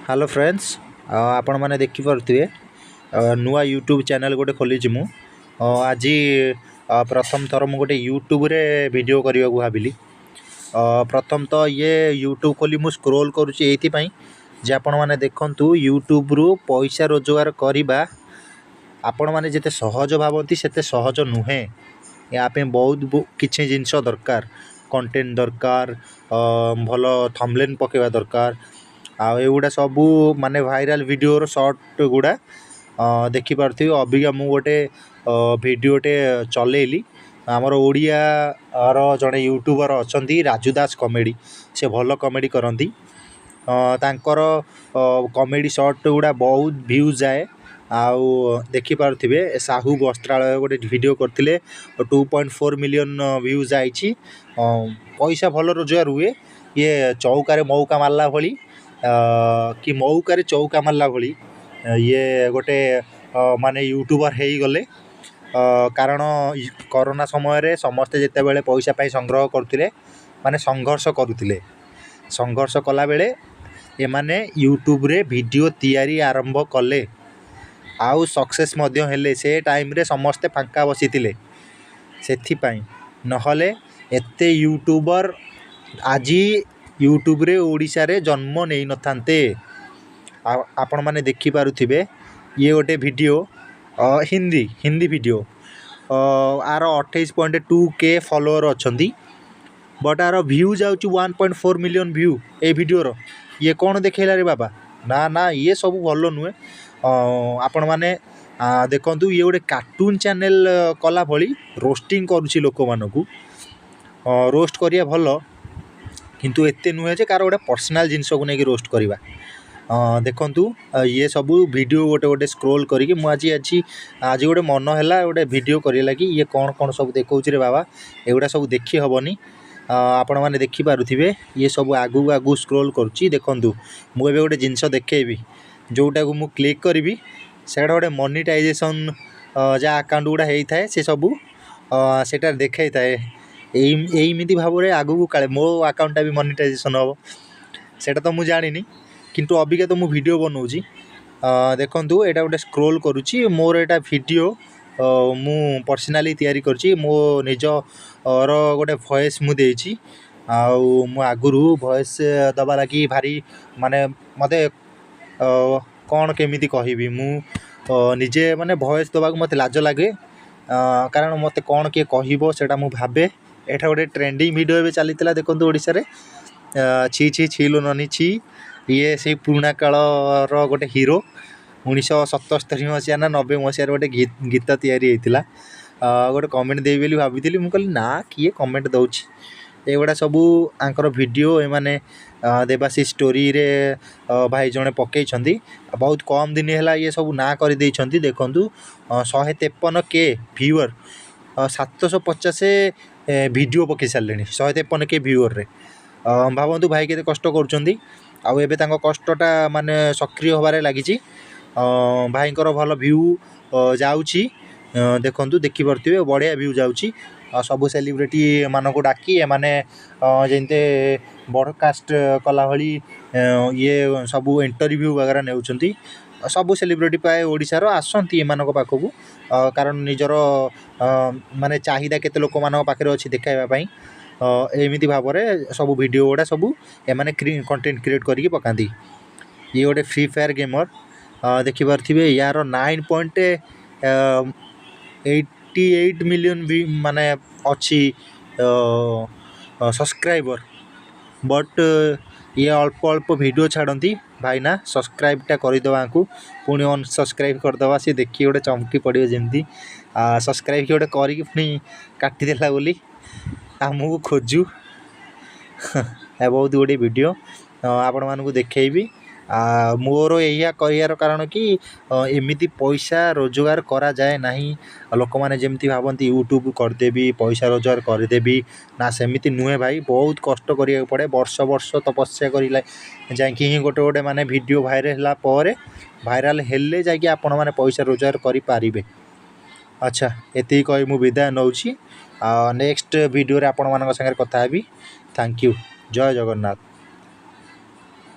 Hello friends आपण मैंने देखिपे नुआ यूट्यूब चैनल गोटे खोली मु आज प्रथम थर मु गोटे यूट्यूब रे वीडियो करने को भाविली। प्रथम तो ये यूट्यूब खोली मु स्क्रोल करुच्ची जे आपण मैंने देखंतु यूट्यूब रु पैसा रोजगार करवा आपण मैंने जिते सहज भावती सेते सहज नुहे। या बहुत किछि जिनस दरकार, कंटेंट दरकार, भल थंबनेल पकेवा दरकार। आउगुड़ा सबू माने भाइराल वीडियो शॉर्ट गुड़ा देखिपे अबिका मु गोटे भिडियोटे चलेली आमर ओडिया जड़े यूट्यूबर अच्छा राजू दास कॉमेडी। से भल कॉमेडी करती तांकर कॉमेडी शॉर्ट गुड़ा बहुत व्यूज जाए। आउ देखिपे साहू वस्त्रालय गोटे वीडियो करते 2.4 मिलियन व्यूज आई। पैसा भल रोजगार हुए। ये चौकार मौका मारला भली कि मौकार चौका मारला भली ये गोटे माने यूट्यूबर हो गले। कारण कोरोना समय रे समस्ते जिते बेले पैसा पाई संग्रह करते माने संघर्ष कला बेले ये माने यूट्यूब रे वीडियो तैयारी आरंभ कले। आउ सक्सेस मध्य हेले। से टाइम रे समस्ते फांका बसी से नहले एते यूट्यूबर आज यूट्यूब रे ओडिशा रे जन्म नहीं न थांते। आपण माने देखि पारुथिबे ये गोटे वीडियो हिंदी वीडियो आर 28.2K फॉलोअर अछंती बट आर व्यू जाउची 1.4 मिलियन व्यू ए वीडियोर। ये कौन देखैला रे बाबा? ना ना ये सब भल नुहे। आपण माने देखंतु ये गोटे कार्टून चैनल कला भली रोस्टिंग करूची लोक मानकू। रोस्ट करिया भल किंतु एते नुहे जे कार गोटे पर्सनल जिनस को लेकिन रोस्ट करवा। देखंतु ये सब वीडियो गोटे गोटे स्क्रोल करी आज गोटे मन है गोटे वीडियो करे लगी। ये कौन कौन सब देखौछि रे बाबा? एगुड़ा सब देखी हेबनी। आपण माने देखि पारुथिबे ये सब आगु आगु स्क्रोल करुच्ची। देखंतु मु एबे गोटे जिनस देखेबी जोटा को मु क्लिक करी सेटा गोटे मोनेटाइजेशन जा अकाउंट गुड़ा होता है से सब सेटा देखाई थाए। एमती भाव में आगू काले मो अकाउंटा भी मोनेटाइजेशन हम सेटा तो मुझे जानी किंतु अबिका तो मु वीडियो बनाऊँगी। देखंतु एटा गोटे स्क्रोल करुच्ची मोर एटा वीडियो मु पर्सनाली तैयारी करची। मो निज गोटे वॉइस मु देची आउ मु आगुरु वॉइस दबा लगी भारी माने मते कौन केमिति कहबी मु निजे माने वॉइस दबा को मते लाज लागे। कारण मते कौन किए कहबो सेटा मु भाबे। एटा गोटे ट्रेंडिंग वीडियो एबे चलीतला देखंतु ओडिसा रे छी छी छीलो ननी छी। ये से पुराना कालर गोटे हीरो 1977 मसीहा ना 90 मसीह गोटे गीत तैयारी होता। गोटे कमेंट देवी बोली भाभी मुझे कहली ना किए कमेंट दौच एगुड़ा सबू आंकर वीडियो एमाने देवाशीष स्टोरी रे भाई जड़े पकई बहुत कम दिन है ये सब ना कर देखु 153K व्यूअर 750 वीडियो पकई सारे 153K व्यूअर रे भावतु भाई केते कष्ट करुँच। आउ एबे तांको कष्टटा माने सक्रिय होबारे लागिची। भाईंकर भल व्यू जाउची देखंतु देखि परथिबे बढ़िया व्यू जाउची। सबु सेलिब्रिटी मानको डाकी एमाने जेंते ब्रॉडकास्ट कला भली ये सबु इंटरव्यू वगैरह नेउचंती। सबु सेलिब्रिटी पाए ओडिसा रो आसंती एमानको पाखकू कारण निजर माने चाहिदा केते लोक मानको पाखरे अछि देखाइबा पई। एमिति भाव में सब वीडियो गुड़ा सब एमाने कंटेंट क्रिएट करके पकाती। ये गोटे फ्री फायर गेमर देखिपे यार 9.88 मिलियन भी माने अच्छी सब्सक्राइबर बट ये अल्प अल्प वीडियो छाड़ती। भाई ना सब्सक्राइबटा करदे को पुणी अनसब्सक्राइब करदे सी देखिए गोटे चमकी पड़े जमी सब्सक्राइब गोटे करके काटिदेला बोली आमको खोजु बहुत गुड़े वीडियो आपण मानक देखी। मोर या कर कारण कि एमती पैसा रोजगार करा जाए नहीं। लोक मैंने जमी भावती यूट्यूब करदेवी पैसा रोजगार करदेवी ना सेमती नुहे भाई। बहुत कष्ट करिया पड़े वर्ष वर्ष तपस्या कर जाकि गोटे गोटे माने वीडियो भाइराल हेले जाकि आपण माने पैसा रोजगार करें। अच्छा एति कही मु विदाय नौची। नेक्स्ट वीडियो रे आपण मानक संगे कथा हेबी। Thank you. जय जगन्नाथ।